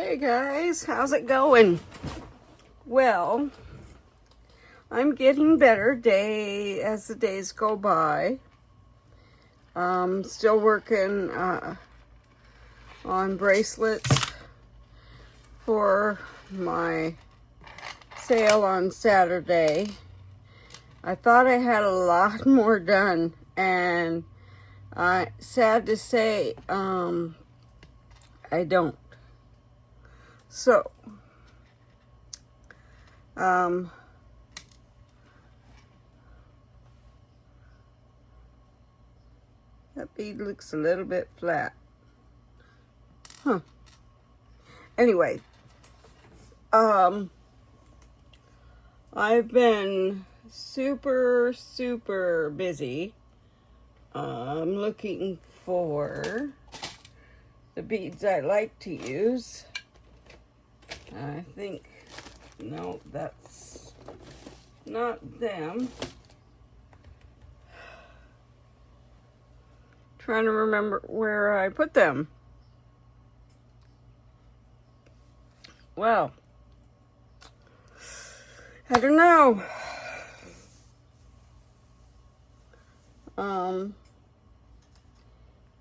Hey guys, how's it going? Well, I'm getting better as the days go by. Still working on bracelets for my sale on Saturday. I thought I had a lot more done, and sad to say, I don't. So, that bead looks a little bit flat. Anyway, I've been super busy. I'm looking for the beads I like to use. I think, no, that's not them. Trying to remember where I put them. Well, I don't know.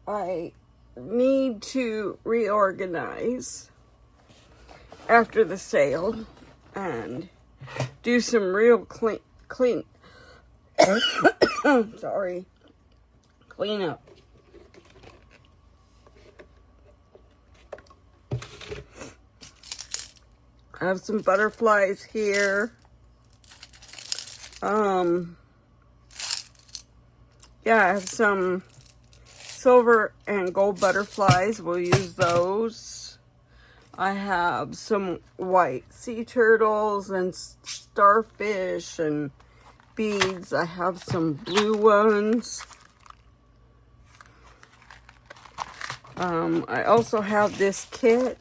I need to reorganize after the sale and do some real clean sorry, clean up. I have some butterflies here. Yeah, I have some silver and gold butterflies. We'll use those. I have some white sea turtles and starfish and beads. I have some blue ones. I also have this kit.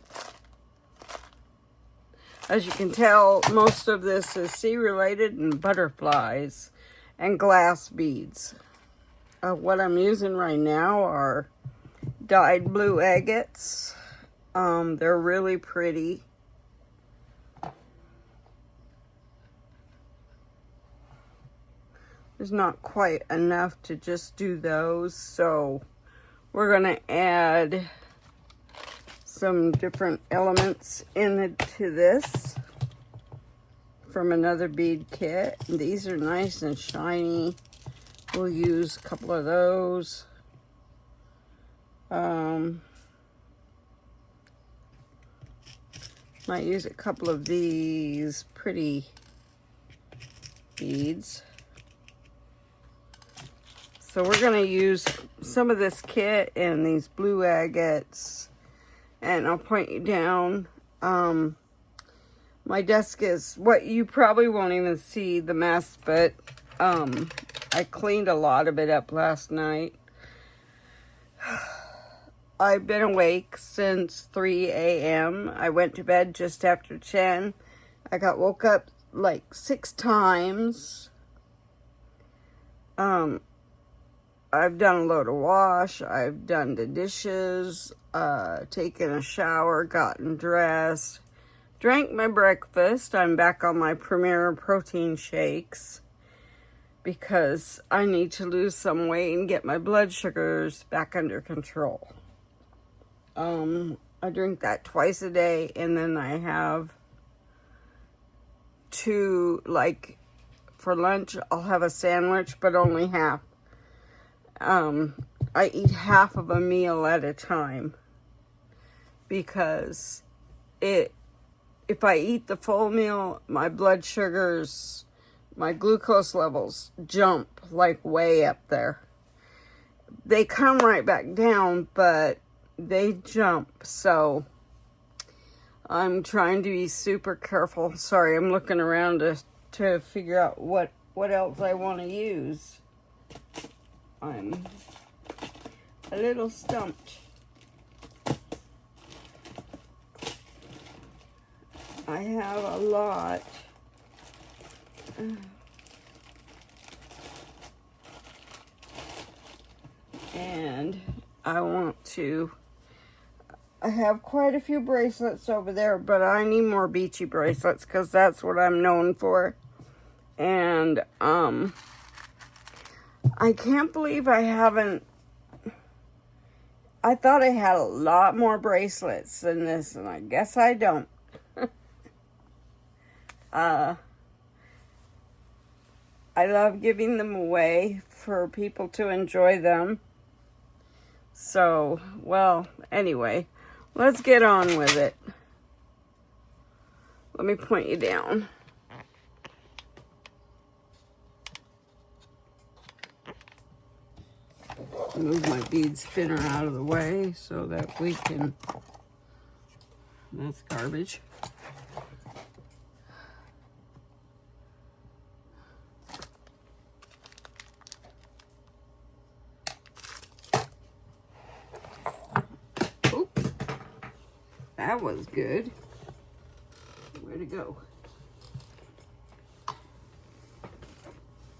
As you can tell, most of this is sea related and butterflies and glass beads. What I'm using right now are dyed blue agates. They're really pretty. There's not quite enough to just do those, so we're gonna add some different elements into this from another bead kit. These are nice and shiny. We'll use a couple of those. Might use a couple of these pretty beads. So we're going to use some of this kit and these blue agates, and I'll point you down. My desk is what you probably won't even see the mess, but I cleaned a lot of it up last night. I've been awake since 3 a.m. I went to bed just after 10. I got woke up like 6 times. I've done a load of wash. I've done the dishes, taken a shower, gotten dressed, drank my breakfast. I'm back on my Premier protein shakes because I need to lose some weight and get my blood sugars back under control. I drink that twice a day, and then I have 2, like, for lunch, I'll have a sandwich, but only half. I eat half of a meal at a time because if I eat the full meal, my blood sugars, my glucose levels jump like way up there. They come right back down, but they jump. So I'm trying to be super careful. Sorry, I'm looking around to figure out what else I want to use. I'm a little stumped. I have a lot. And I I have quite a few bracelets over there, but I need more beachy bracelets because that's what I'm known for. And I can't believe I haven't. I thought I had a lot more bracelets than this, and I guess I don't. I love giving them away for people to enjoy them. So, well, anyway, let's get on with it. Let me point you down. Move my bead spinner out of the way so that we can, that's garbage. Oop, that was good. Way to go.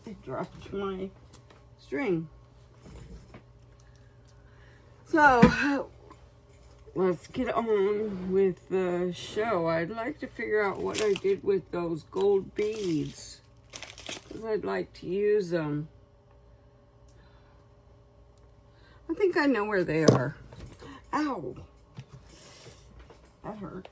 I dropped my string. So, let's get on with the show. I'd like to figure out what I did with those gold beads, because I'd like to use them. I think I know where they are. Ow! That hurt.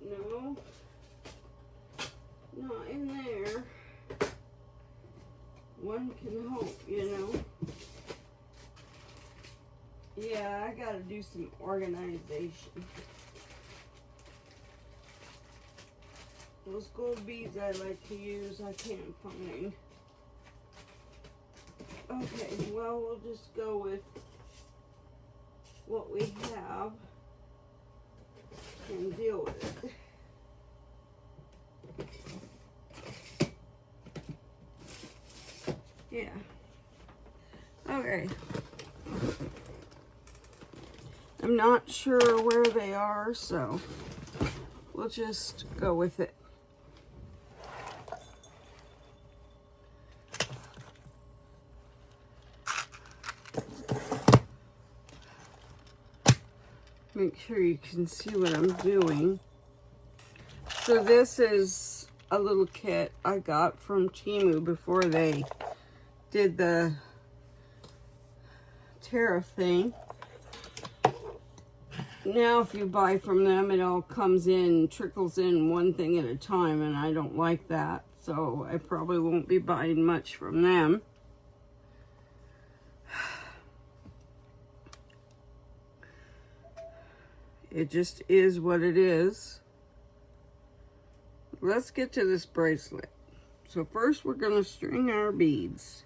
No, not in there. One can hope, you know. Yeah, I gotta do some organization. Those gold beads I like to use, I can't find. Okay, well, we'll just go with what we have and deal with it. Yeah. Okay. I'm not sure where they are, so we'll just go with it. Make sure you can see what I'm doing. So this is a little kit I got from Temu before they did the tariff thing. Now if you buy from them, it all comes in, trickles in one thing at a time, and I don't like that. So I probably won't be buying much from them. It just is what it is. Let's get to this bracelet. So first we're going to string our beads.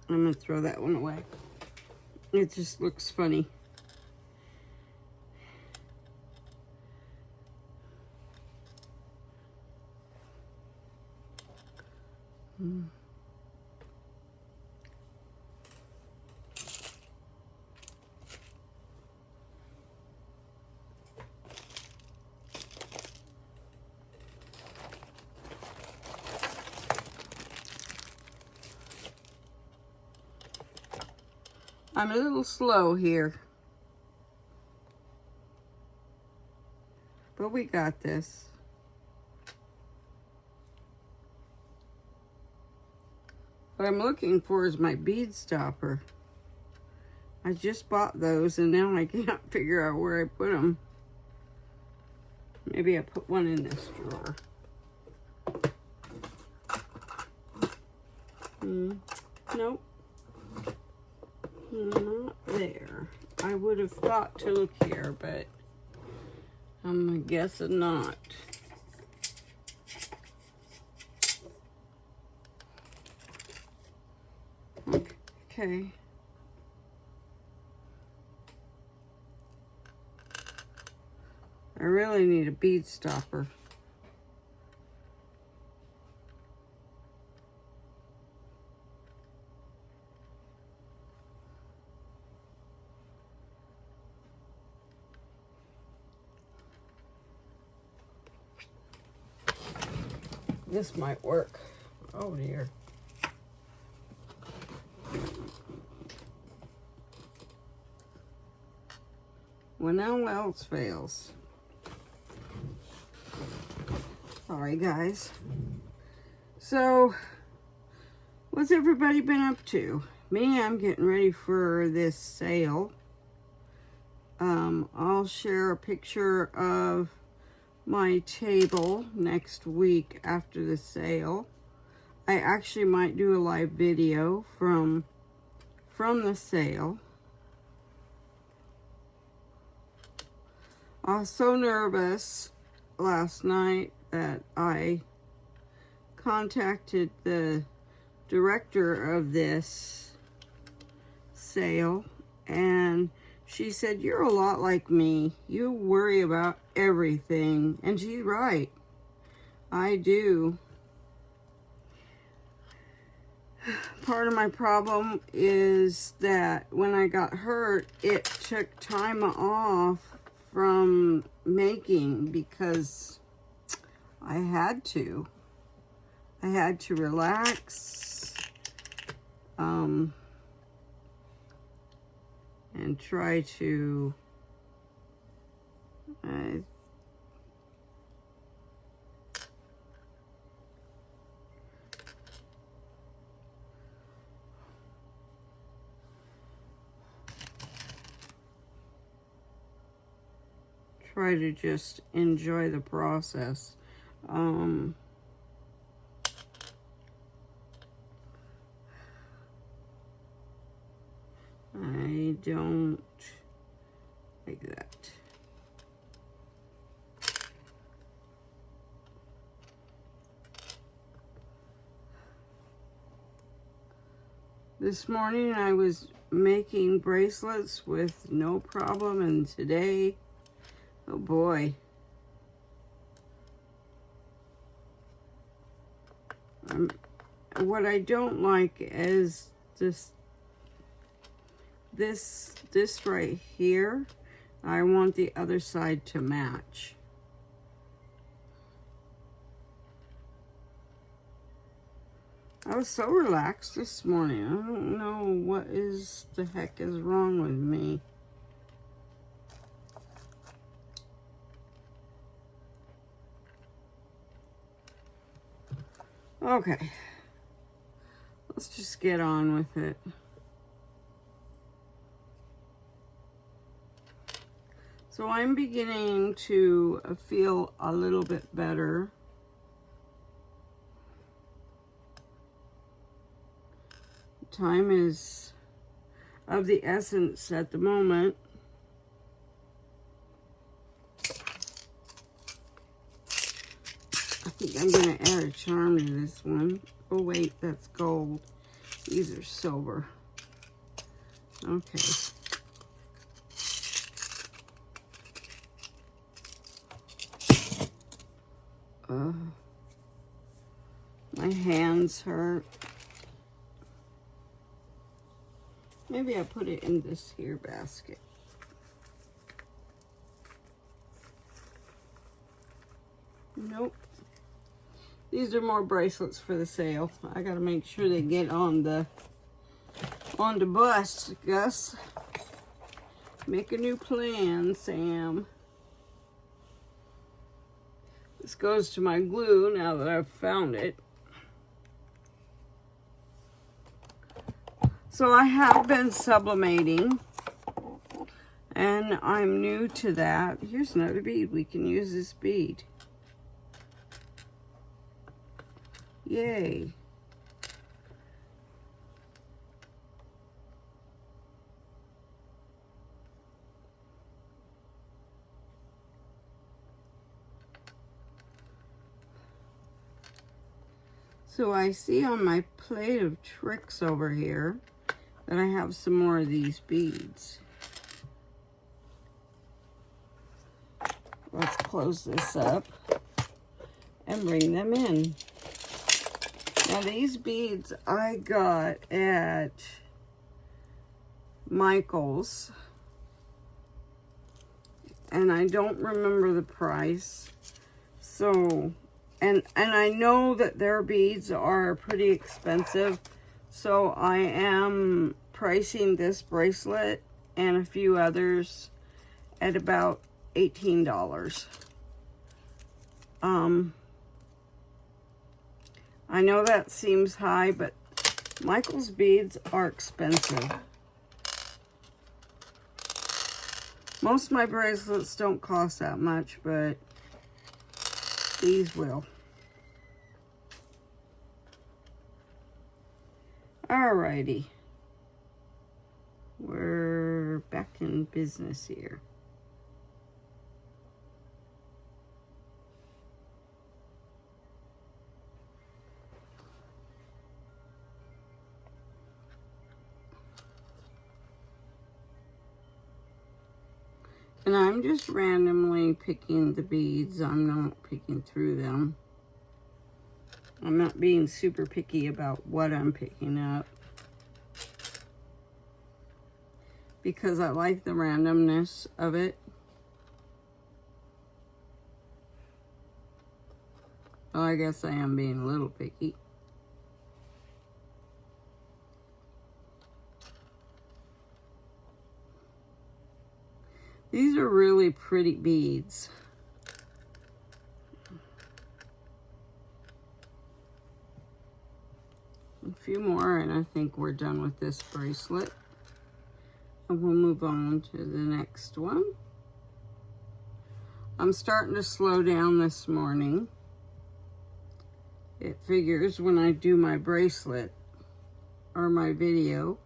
I'm going to throw that one away. It just looks funny. I'm a little slow here, but we got this. What I'm looking for is my bead stopper. I just bought those and now I can't figure out where I put them. Maybe I put one in this drawer. Nope. Not there. I would have thought to look here, but I'm guessing not. Okay. I really need a bead stopper. This might work. Oh dear. When all else fails. Sorry, guys. So, what's everybody been up to? Me, I'm getting ready for this sale. I'll share a picture of my table next week after the sale. I actually might do a live video from the sale. I was so nervous last night that I contacted the director of this sale, and she said, "You're a lot like me. You worry about everything." And she's right. I do. Part of my problem is that when I got hurt, it took time off from making because I had to. I had to relax. And try to try to just enjoy the process. I don't like that. This morning I was making bracelets with no problem, and today, oh boy. What I don't like is this right here. I want the other side to match. I was so relaxed this morning. I don't know what the heck is wrong with me. Okay. Let's just get on with it. So I'm beginning to feel a little bit better. Time is of the essence at the moment. I think I'm going to add a charm to this one. Oh wait, that's gold. These are silver. Okay. My hands hurt. Maybe I put it in this here basket. Nope. These are more bracelets for the sale. I gotta make sure they get on the bus, Gus. Make a new plan, Sam. This goes to my glue now that I've found it. So I have been sublimating, and I'm new to that. Here's another bead. We can use this bead. Yay. So I see on my plate of tricks over here that I have some more of these beads. Let's close this up and bring them in. Now these beads I got at Michael's, and I don't remember the price, so And I know that their beads are pretty expensive, so I am pricing this bracelet and a few others at about $18. I know that seems high, but Michael's beads are expensive. Most of my bracelets don't cost that much, but these will. Alrighty. We're back in business here. And I'm just randomly picking the beads. I'm not picking through them. I'm not being super picky about what I'm picking up, because I like the randomness of it. Well, I guess I am being a little picky. These are really pretty beads. A few more and I think we're done with this bracelet. And we'll move on to the next one. I'm starting to slow down this morning. It figures when I do my bracelet or my video.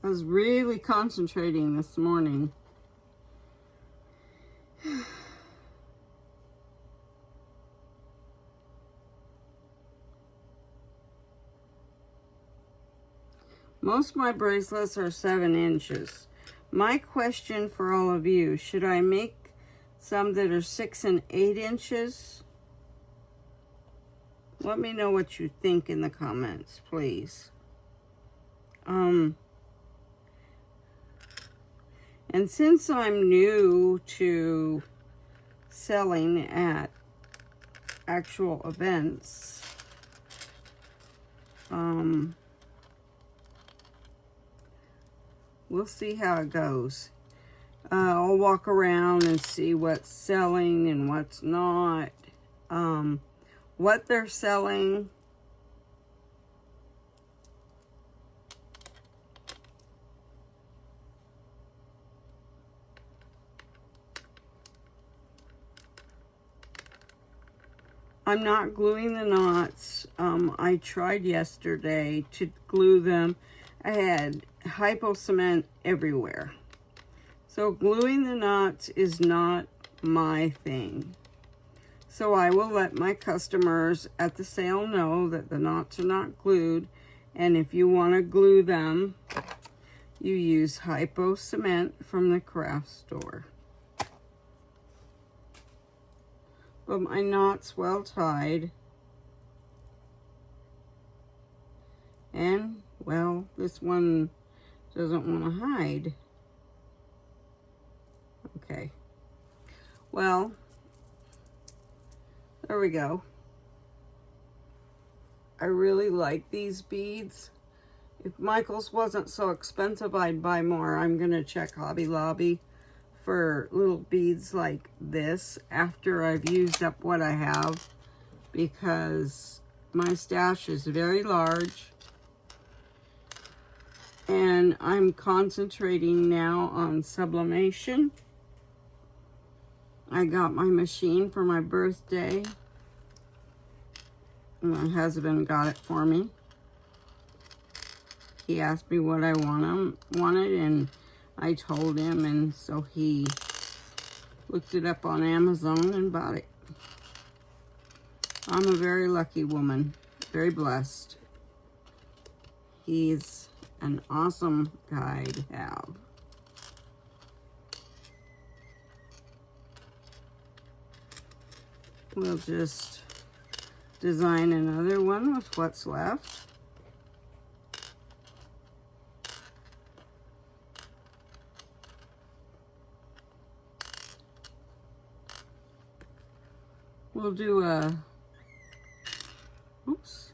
I was really concentrating this morning. Most of my bracelets are 7 inches. My question for all of you, should I make some that are 6 and 8 inches? Let me know what you think in the comments, please. And since I'm new to selling at actual events, we'll see how it goes. I'll walk around and see what's selling and what's not, what they're selling. I'm not gluing the knots. I tried yesterday to glue them. I had hypo cement everywhere. So gluing the knots is not my thing. So I will let my customers at the sale know that the knots are not glued. And if you want to glue them, you use hypo cement from the craft store. But my knot's well tied. And, well, this one doesn't want to hide. Okay. Well, there we go. I really like these beads. If Michael's wasn't so expensive, I'd buy more. I'm going to check Hobby Lobby for little beads like this after I've used up what I have, because my stash is very large and I'm concentrating now on sublimation. I got my machine for my birthday. My husband got it for me. He asked me what I wanted, and I told him, and so he looked it up on Amazon and bought it. I'm a very lucky woman, very blessed. He's an awesome guy to have. We'll just design another one with what's left. we'll do a, oops,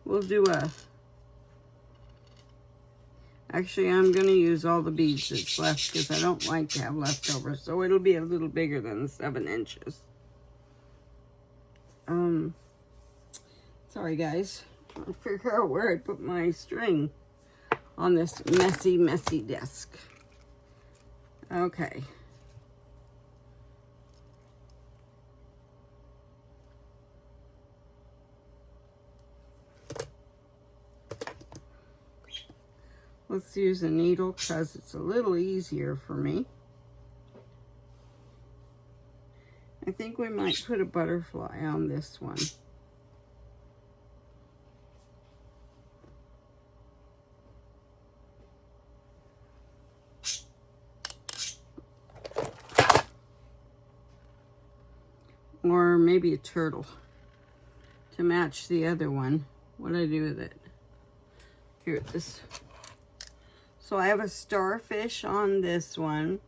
we'll do a, actually I'm going to use all the beads that's left because I don't like to have leftovers, so it'll be a little bigger than 7 inches. Sorry guys, trying to figure out where I put my string on this messy, messy desk. Okay. Let's use a needle because it's a little easier for me. I think we might put a butterfly on this one. Or maybe a turtle to match the other one. What do I do with it? Here, this. So I have a starfish on this one.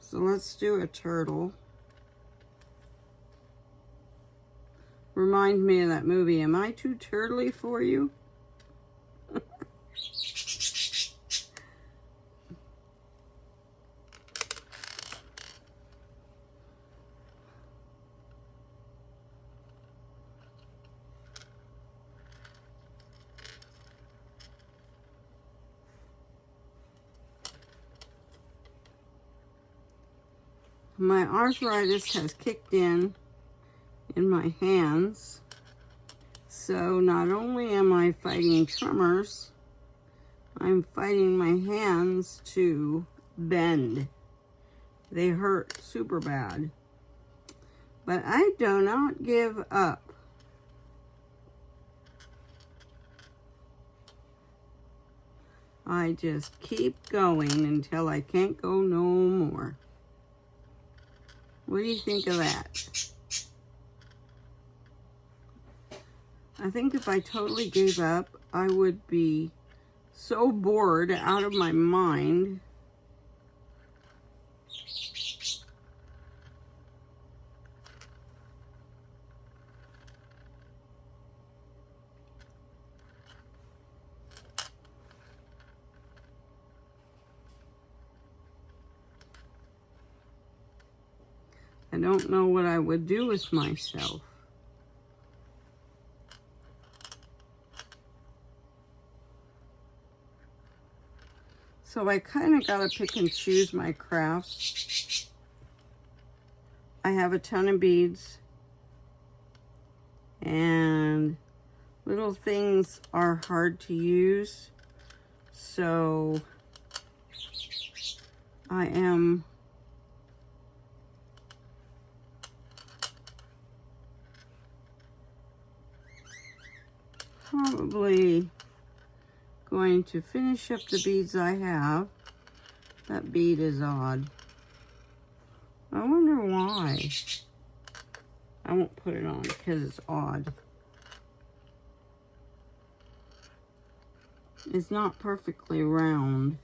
So let's do a turtle. Remind me of that movie. Am I too turtly for you? My arthritis has kicked in my hands. So not only am I fighting tremors, I'm fighting my hands to bend. They hurt super bad. But I do not give up. I just keep going until I can't go no more. What do you think of that? I think if I totally gave up, I would be so bored out of my mind. I don't know what I would do with myself. So I kind of got to pick and choose my crafts. I have a ton of beads. And little things are hard to use. So I am probably going to finish up the beads I have. That bead is odd. I wonder why. I won't put it on because it's odd. It's not perfectly round.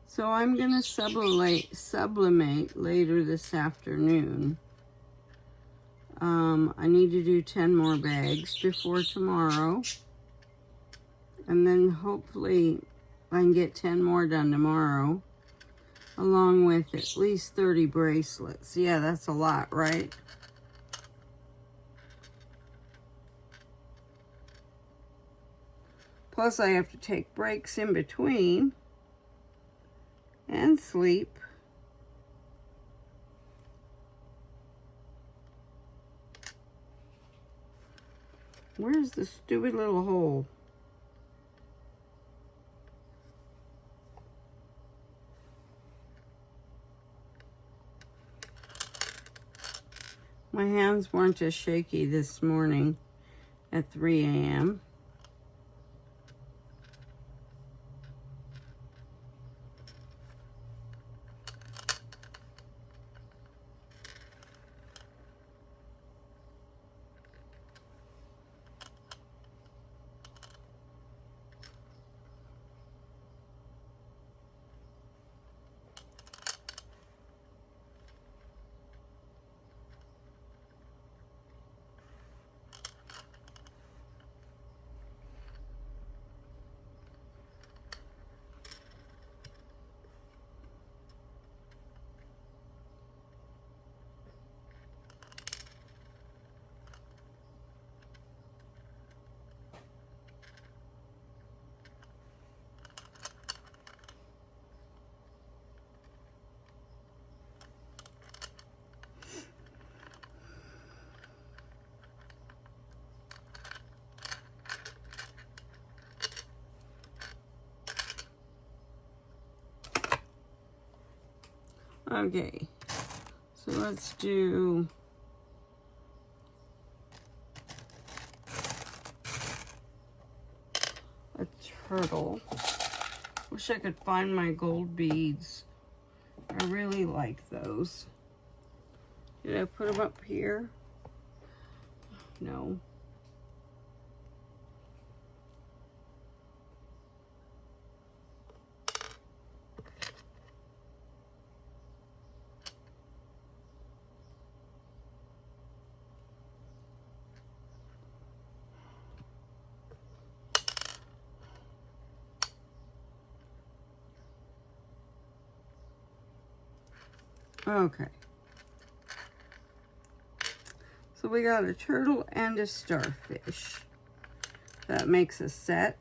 So I'm going to sublimate later this afternoon. I need to do 10 more bags before tomorrow. And then hopefully I can get 10 more done tomorrow. Along with at least 30 bracelets. Yeah, that's a lot, right? Plus I have to take breaks in between. And sleep. Where's the stupid little hole? My hands weren't as shaky this morning at 3 a.m. Okay, so let's do a turtle. Wish I could find my gold beads. I really like those. Did I put them up here? No. Okay. So we got a turtle and a starfish. That makes a set.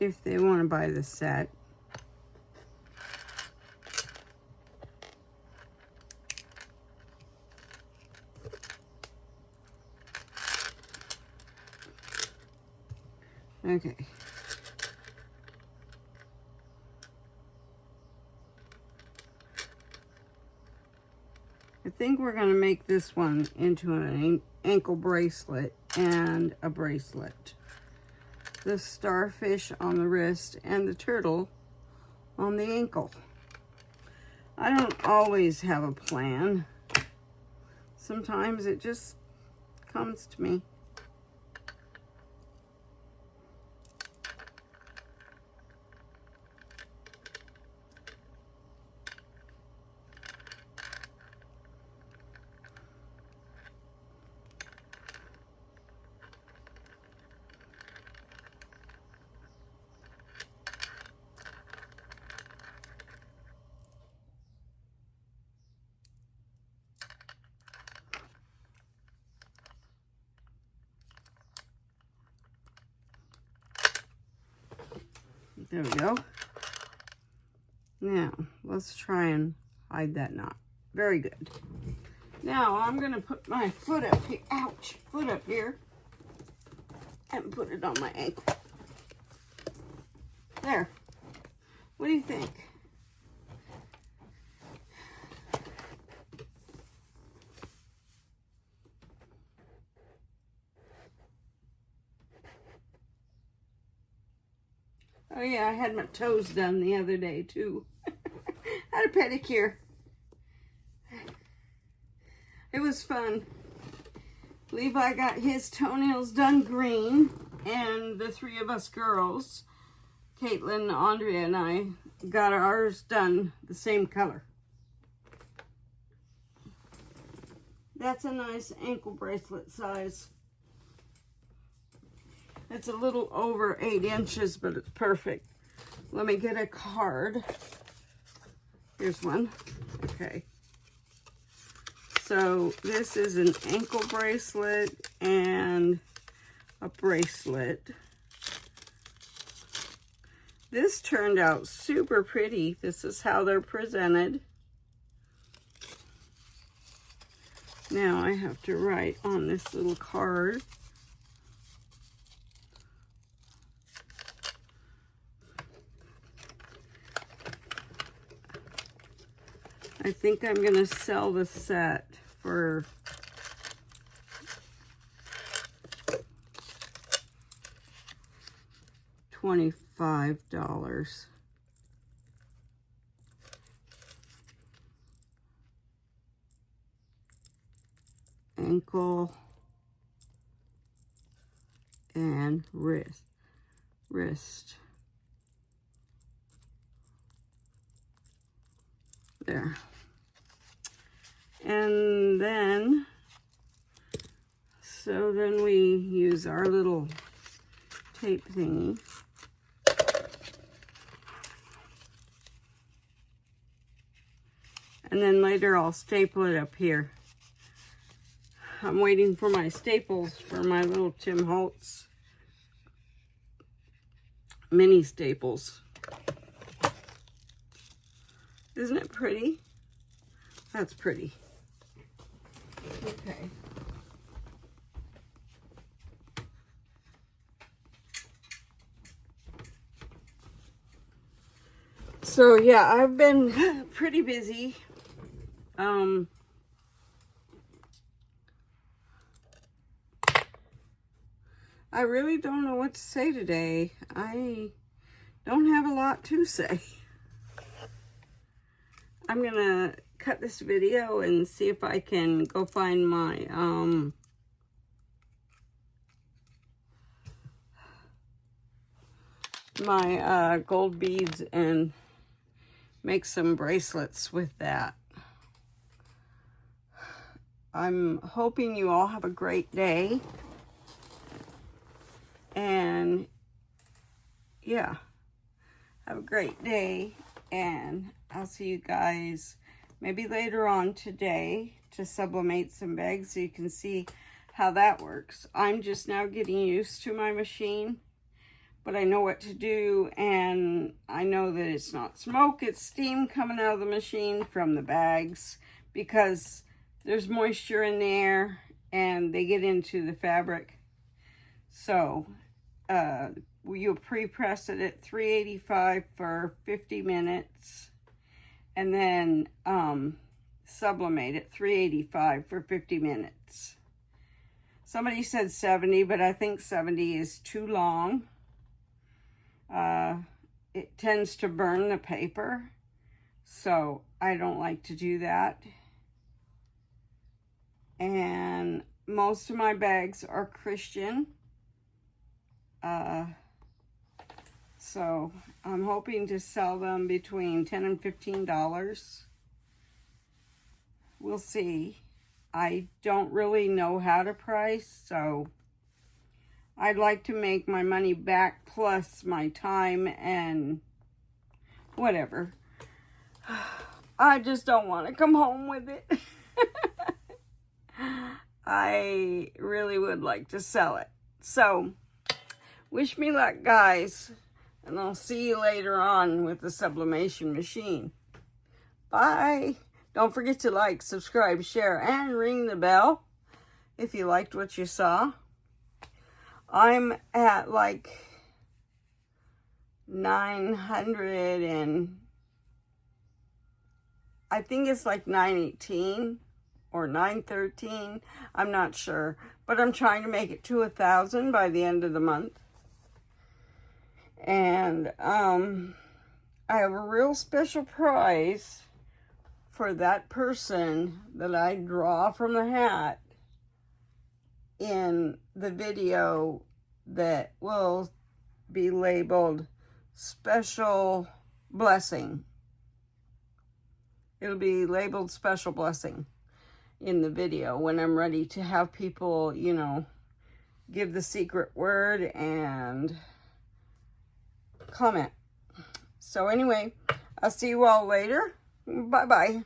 If they want to buy the set. Okay. I think we're going to make this one into an ankle bracelet and a bracelet. The starfish on the wrist and the turtle on the ankle. I don't always have a plan. Sometimes it just comes to me. There we go. Now, let's try and hide that knot. Very good. Now, I'm going to put my foot up here. Ouch! Foot up here. And put it on my ankle. There. What do you think? Oh yeah, I had my toes done the other day too. Had a pedicure. It was fun. Levi got his toenails done green, and the three of us girls, Caitlin, Andrea, and I, got ours done the same color. That's a nice ankle bracelet size. It's a little over 8 inches, but it's perfect. Let me get a card. Here's one. Okay. So this is an ankle bracelet and a bracelet. This turned out super pretty. This is how they're presented. Now I have to write on this little card. I think I'm going to sell the set for $25. Ankle and wrist. There. And then, so then we use our little tape thingy. And then later I'll staple it up here. I'm waiting for my staples for my little Tim Holtz mini staples. Isn't it pretty? That's pretty. Okay. So yeah, I've been pretty busy. I really don't know what to say today. I don't have a lot to say. I'm gonna cut this video and see if I can go find my gold beads and make some bracelets with that. I'm hoping you all have a great day. And yeah, have a great day. And I'll see you guys maybe later on today to sublimate some bags so you can see how that works. I'm just now getting used to my machine, but I know what to do, and I know that it's not smoke, it's steam coming out of the machine from the bags because there's moisture in there and they get into the fabric. So you'll pre-press it at 385 for 50 minutes and then sublimate at 385 for 50 minutes. Somebody said 70, but I think 70 is too long. It tends to burn the paper, so I don't like to do that. And most of my bags are Christian. So I'm hoping to sell them between $10 and $15. We'll see. I don't really know how to price, so I'd like to make my money back plus my time and whatever. I just don't want to come home with it. I really would like to sell it. So, wish me luck, guys. And I'll see you later on with the sublimation machine. Bye. Don't forget to like, subscribe, share, and ring the bell if you liked what you saw. I'm at like 900 and I think it's like 918 or 913. I'm not sure, but I'm trying to make it to 1,000 by the end of the month. And I have a real special prize for that person that I draw from the hat in the video that will be labeled special blessing. It'll be labeled special blessing in the video when I'm ready to have people, you know, give the secret word and comment. So anyway, I'll see you all later. Bye-bye.